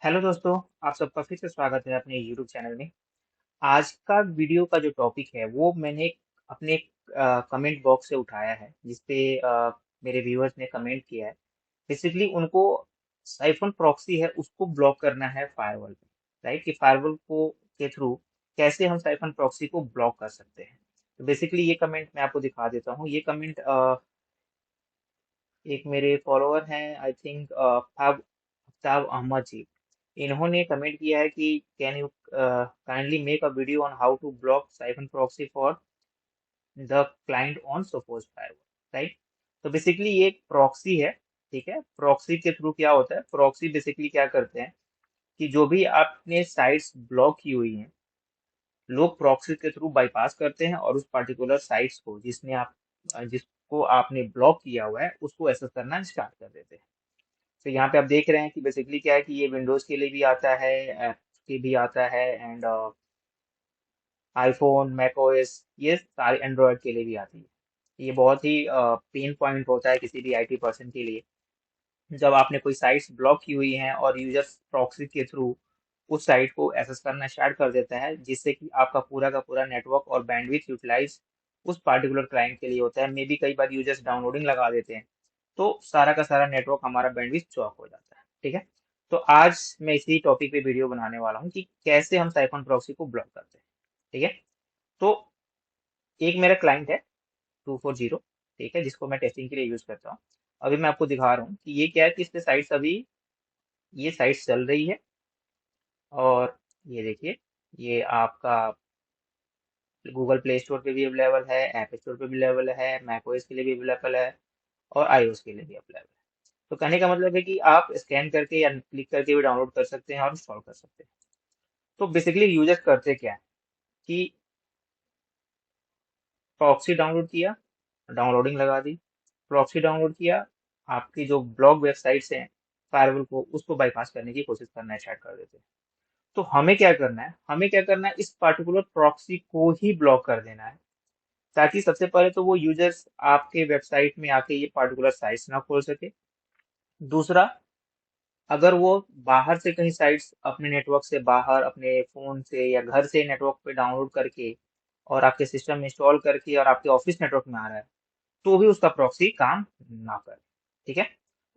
Hello दोस्तों, आप सबका फिर से स्वागत है अपने यूट्यूब चैनल में। आज का वीडियो का जो टॉपिक है वो मैंने अपने कमेंट बॉक्स से उठाया है, जिसपे मेरे व्यूअर्स ने कमेंट किया है। बेसिकली उनको साइफन प्रॉक्सी है उसको ब्लॉक करना है फायरवॉल पे, राइट? कि फायरवॉल को के थ्रू कैसे हम साइफन प्रॉक्सी को ब्लॉक कर सकते हैं। तो बेसिकली ये कमेंट मैं आपको दिखा देता हूँ। ये कमेंट एक मेरे फॉलोअर हैं, आई थिंक आफ्ताब अहमद जी। इन्होंने कमेंट किया है कि can you kindly make a video on how to block Psiphon proxy for the client on suppose firewall, right? तो बेसिकली ये एक प्रॉक्सी है। ठीक है, प्रॉक्सी के थ्रू क्या होता है, प्रॉक्सी बेसिकली क्या करते हैं कि जो भी आपने साइट्स ब्लॉक की हुई हैं, लोग प्रॉक्सी के थ्रू बाईपास करते हैं और उस पर्टिकुलर साइट्स को जिसको आपने ब्लॉक किया हुआ है उसको एक्सेस करना स्टार्ट कर देते हैं। तो यहाँ पे आप देख रहे हैं कि बेसिकली क्या है कि ये विंडोज के लिए भी आता है, ऐप के भी आता है, एंड आईफोन, मैक ओएस, ये सारे एंड्रॉयड के लिए भी आती है। ये बहुत ही पेन पॉइंट होता है किसी भी आईटी पर्सन के लिए, जब आपने कोई साइट्स ब्लॉक की हुई हैं और यूजर प्रॉक्सी के थ्रू उस साइट को एक्सेस करना स्टार्ट कर देता है, जिससे कि आपका पूरा का पूरा नेटवर्क और बैंडविड्थ यूटिलाइज उस पार्टिकुलर क्लाइंट के लिए होता है। मे बी कई बार यूजर्स डाउनलोडिंग लगा देते हैं, तो सारा का सारा नेटवर्क हमारा बैंडविड्थ चौक हो जाता है। ठीक है, तो आज मैं इसी टॉपिक पे वीडियो बनाने वाला हूँ कि कैसे हम साइफन प्रॉक्सी को ब्लॉक करते हैं। ठीक है, तो एक मेरा क्लाइंट है 240, ठीक है, जिसको मैं टेस्टिंग के लिए यूज करता हूँ। अभी मैं आपको दिखा रहा हूँ कि ये क्या है कि इस पे साइट्स अभी ये साइट्स चल रही है। और ये देखिए, ये आपका गूगल प्ले स्टोर पे भी अवेलेबल है, ऐप स्टोर पे भी अवेलेबल है, मैकओएस के लिए भी अवेलेबल है और आईओएस के लिए भी अवेलेबल है। तो कहने का मतलब है कि आप स्कैन करके या क्लिक करके भी डाउनलोड कर सकते हैं और इंस्टॉल कर सकते हैं। तो बेसिकली यूजर्स करते क्या है कि प्रॉक्सी डाउनलोड किया, डाउनलोडिंग लगा दी, प्रॉक्सी डाउनलोड किया, आपकी जो ब्लॉग वेबसाइट्स हैं फायरवॉल को उसको बाईपास करने की कोशिश करना स्टार्ट कर देते हैं। तो हमें क्या करना है, हमें क्या करना है, इस पार्टिकुलर प्रॉक्सी को ही ब्लॉक कर देना है, ताकि सबसे पहले तो वो यूजर्स आपके वेबसाइट में आके ये पार्टिकुलर साइट्स ना खोल सके। दूसरा, अगर वो बाहर से कहीं साइट्स अपने नेटवर्क से बाहर अपने फोन से या घर से नेटवर्क पे डाउनलोड करके और आपके सिस्टम में इंस्टॉल करके और आपके ऑफिस नेटवर्क में आ रहा है, तो भी उसका प्रॉक्सी काम ना करे। ठीक है,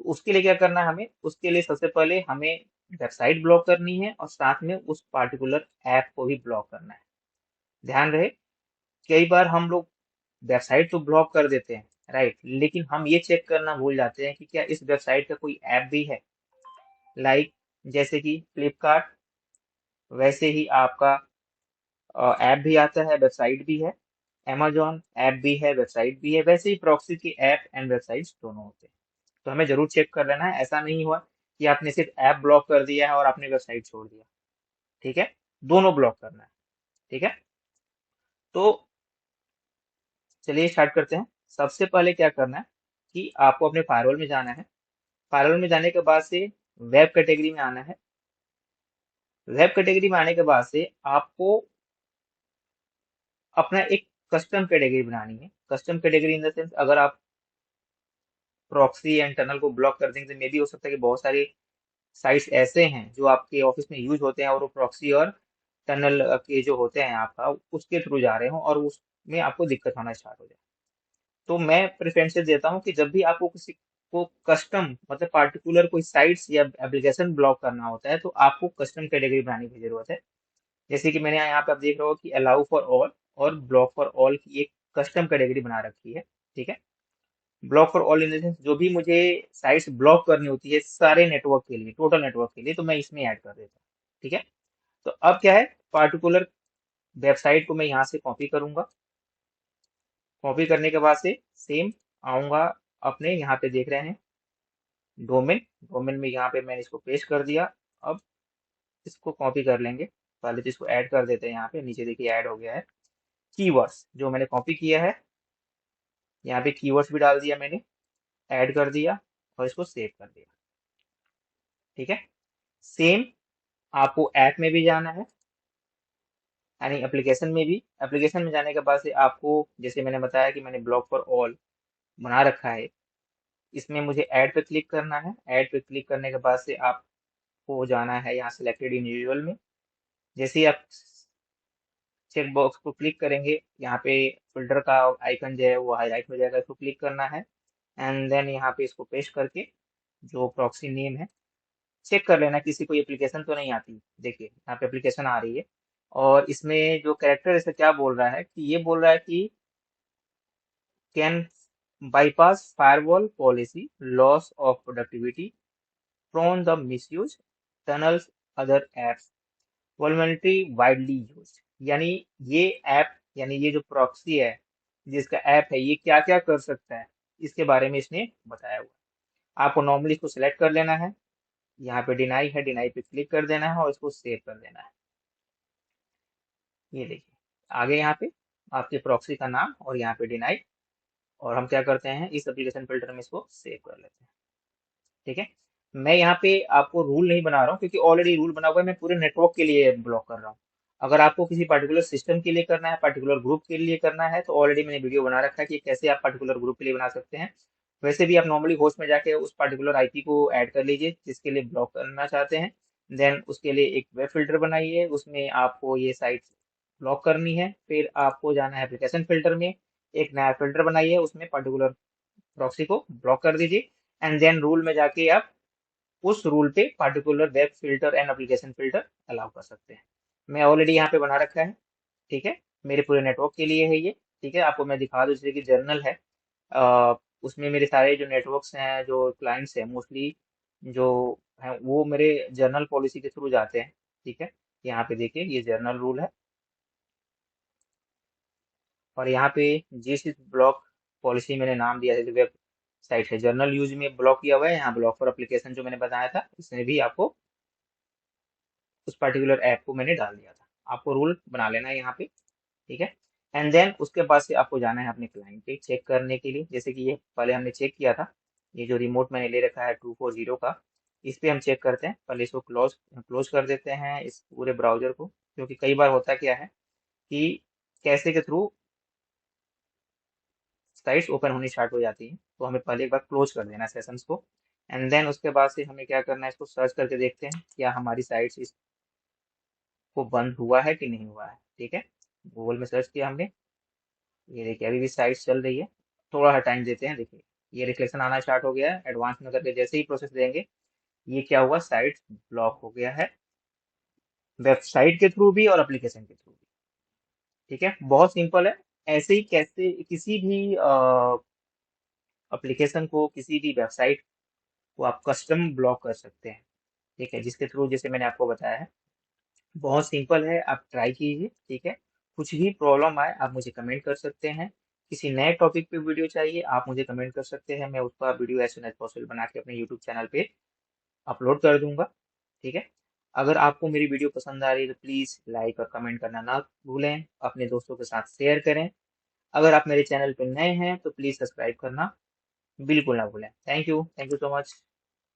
तो उसके लिए क्या करना है हमें, उसके लिए सबसे पहले हमें वेबसाइट ब्लॉक करनी है और साथ में उस पार्टिकुलर ऐप को भी ब्लॉक करना है। ध्यान रहे, कई बार हम लोग वेबसाइट तो ब्लॉक कर देते हैं, राइट, लेकिन हम ये चेक करना भूल जाते हैं कि क्या इस वेबसाइट का कोई ऐप भी है। लाइक जैसे कि फ्लिपकार्ट, वैसे ही आपका ऐप भी आता है, वेबसाइट भी है। amazon ऐप भी है, वेबसाइट भी है। वैसे ही प्रॉक्सी के ऐप एंड वेबसाइट्स दोनों होते हैं। तो हमें जरूर चेक कर लेना है, ऐसा नहीं हुआ कि आपने सिर्फ ऐप ब्लॉक कर दिया है और आपने वेबसाइट छोड़ दिया। ठीक है, दोनों ब्लॉक करना है। ठीक है, तो चलिए स्टार्ट करते हैं। सबसे पहले क्या करना है कि आपको अपने फायरवॉल में जाना है। फायरवॉल में जाने के बाद से वेब कैटेगरी में आना है। वेब कैटेगरी में आने के बाद से आपको अपना एक कस्टम कैटेगरी बनानी है। Custom category in the sense, अगर आप प्रॉक्सी एंड टनल को ब्लॉक कर देंगे तो मे भी हो सकता है कि बहुत सारे साइट्स ऐसे हैं जो आपके ऑफिस में यूज होते हैं और वो प्रॉक्सी और टनल के जो होते हैं आपका उसके थ्रू जा रहे हो और उसमें आपको दिक्कत होना स्टार्ट हो जाए। तो मैं प्रेफरेंसेस देता हूँ कि जब भी आपको किसी को कस्टम मतलब पार्टिकुलर कोई साइट्स या एप्लीकेशन ब्लॉक करना होता है तो आपको कस्टम कैटेगरी बनाने की जरूरत है। जैसे कि मैंने यहाँ पे आप देख रहे हो कि अलाउ फॉर ऑल और ब्लॉक फॉर ऑल की एक कस्टम कैटेगरी बना रखी है। ठीक है, block for all in the sense जो भी मुझे साइट्स ब्लॉक करनी होती है सारे नेटवर्क के लिए, टोटल नेटवर्क के लिए, तो मैं इसमें ऐड कर देता हूँ। ठीक है, तो अब क्या है, पार्टिकुलर वेबसाइट को मैं यहाँ से कॉपी करूंगा। कॉपी करने के बाद से सेम आऊंगा, अपने यहाँ पे देख रहे हैं डोमेन, डोमेन में यहाँ पे मैंने इसको पेस्ट कर दिया। अब इसको कॉपी कर लेंगे, पहले तो इसको ऐड कर देते हैं। यहाँ पे नीचे देखिए ऐड हो गया है। कीवर्ड्स जो मैंने कॉपी किया है, यहाँ पे कीवर्ड्स भी डाल दिया मैंने, ऐड कर दिया और इसको सेव कर दिया। ठीक है, सेम आपको ऐप में भी जाना है, यानी एप्लीकेशन में भी। एप्लीकेशन में जाने के बाद से आपको, जैसे मैंने बताया कि मैंने ब्लॉक फॉर ऑल बना रखा है, इसमें मुझे ऐड पे क्लिक करना है। ऐड पे क्लिक करने के बाद से आप आपको जाना है यहाँ सिलेक्टेड इंडिविजुअल में। जैसे ही आप चेक बॉक्स को क्लिक करेंगे, यहाँ पे फिल्टर का आइकन जो है वो हाईलाइट हो जाएगा, इसको क्लिक करना है एंड देन यहाँ पे इसको पेस्ट करके जो प्रॉक्सी नेम है चेक कर लेना किसी कोई एप्लीकेशन तो नहीं आती। देखिए यहाँ पे एप्लीकेशन आ रही है और इसमें जो कैरेक्टर इसे क्या बोल रहा है कि ये बोल रहा है कि can bypass firewall policy, loss of productivity, prone the misuse, tunnels other apps, vulnerability widely used. यानी ये ऐप, यानी ये जो प्रॉक्सी है, जिसका ऐप है, ये क्या क्या कर सकता है इसके बारे में इसने बताया हुआ है। आपको नॉर्मली इसको सिलेक्ट कर लेना है, यहाँ पे डिनाई है, डिनाई पे क्लिक कर देना है और इसको सेव कर देना है। ये देखिए आगे यहाँ पे आपके प्रॉक्सी का नाम और यहाँ पे डिनाई, और हम क्या करते हैं इस एप्लीकेशन फिल्टर में इसको सेव कर लेते हैं। ठीक है, मैं यहाँ पे आपको रूल नहीं बना रहा हूँ क्योंकि ऑलरेडी रूल बना हुआ है, मैं पूरे नेटवर्क के लिए ब्लॉक कर रहा हूँ। अगर आपको किसी पर्टिकुलर सिस्टम के लिए करना है, पर्टिकुलर ग्रुप के लिए करना है, तो ऑलरेडी मैंने वीडियो बना रखा है कि कैसे आप पर्टिकुलर ग्रुप के लिए बना सकते हैं। वैसे भी आप नॉर्मली होस्ट में जाके उस पर्टिकुलर आईपी को ऐड कर लीजिए जिसके लिए ब्लॉक करना चाहते हैं। देन उसके लिए एक वेब फिल्टर बनाइए, उसमें आपको ये साइट ब्लॉक करनी है। फिर आपको जाना है एप्लीकेशन फिल्टर में, एक नया फिल्टर बनाइए, उसमें पर्टिकुलर प्रॉक्सी को ब्लॉक कर दीजिए एंड देन रूल में जाके आप उस रूल पे particular web filter and application filter allow कर सकते हैं। मैं ऑलरेडी यहाँ पे बना रखा है। ठीक है, मेरे पूरे नेटवर्क के लिए है ये। ठीक है, आपको मैं दिखा दूँ जैसे कि जर्नल है, उसमें मेरे सारे जो नेटवर्क्स हैं, जो क्लाइंट्स हैं मोस्टली जो हैं वो मेरे जर्नल पॉलिसी के थ्रू जाते हैं। ठीक है, यहाँ पे देखिए ये जर्नल रूल है और यहाँ पे जिस ब्लॉक पॉलिसी मैंने नाम दिया है, वेब साइट है, जर्नल यूज में ब्लॉक किया हुआ है, यहाँ ब्लॉक फॉर एप्लीकेशन जो मैंने बताया था इसमें भी आपको उस पर्टिकुलर ऐप को मैंने डाल दिया था। आपको रूल बना लेना है यहाँ पे। ठीक है, एंड देन उसके बाद से आपको जाना है अपने क्लाइंट पे चेक करने के लिए। जैसे कि ये पहले हमने चेक किया था, ये जो रिमोट मैंने ले रखा है 240 का, इस पे हम चेक करते हैं। पहले इसको क्लोज क्लोज कर देते हैं इस पूरे ब्राउजर को, क्योंकि कई बार होता क्या है कि कैसे के थ्रू साइट्स ओपन होनी स्टार्ट हो जाती हैं, तो हमें पहले एक बार क्लोज कर देना सेशंस को एंड देन उसके बाद से हमें क्या करना है, इसको सर्च करके देखते हैं क्या हमारी साइट्स इसको बंद हुआ है कि नहीं हुआ है। ठीक है, गूगल में सर्च किया हमने, ये देखिए अभी भी साइट्स चल रही है। थोड़ा सा टाइम देते हैं, देखिए ये रिफ्लेक्शन आना स्टार्ट हो गया है। एडवांस में करके जैसे ही प्रोसेस देंगे, ये क्या हुआ, साइट ब्लॉक हो गया है, वेबसाइट के थ्रू भी और एप्लीकेशन के थ्रू भी। ठीक है, बहुत सिंपल है। ऐसे ही कैसे किसी भी एप्लीकेशन को, किसी भी वेबसाइट को आप कस्टम ब्लॉक कर सकते हैं। ठीक है, जिसके थ्रू जैसे मैंने आपको बताया है, बहुत सिंपल है, आप ट्राई कीजिए। ठीक है, कुछ भी प्रॉब्लम आए आप मुझे कमेंट कर सकते हैं। किसी नए टॉपिक पे वीडियो चाहिए आप मुझे कमेंट कर सकते हैं, मैं उसका video as soon as possible बना के अपने यूट्यूब चैनल पे अपलोड कर दूंगा। ठीक है, अगर आपको मेरी वीडियो पसंद आ रही है तो प्लीज़ लाइक और कमेंट करना ना भूलें, अपने दोस्तों के साथ शेयर करें। अगर आप मेरे चैनल पर नए हैं तो प्लीज़ सब्सक्राइब करना बिल्कुल ना भूलें। Thank you so much.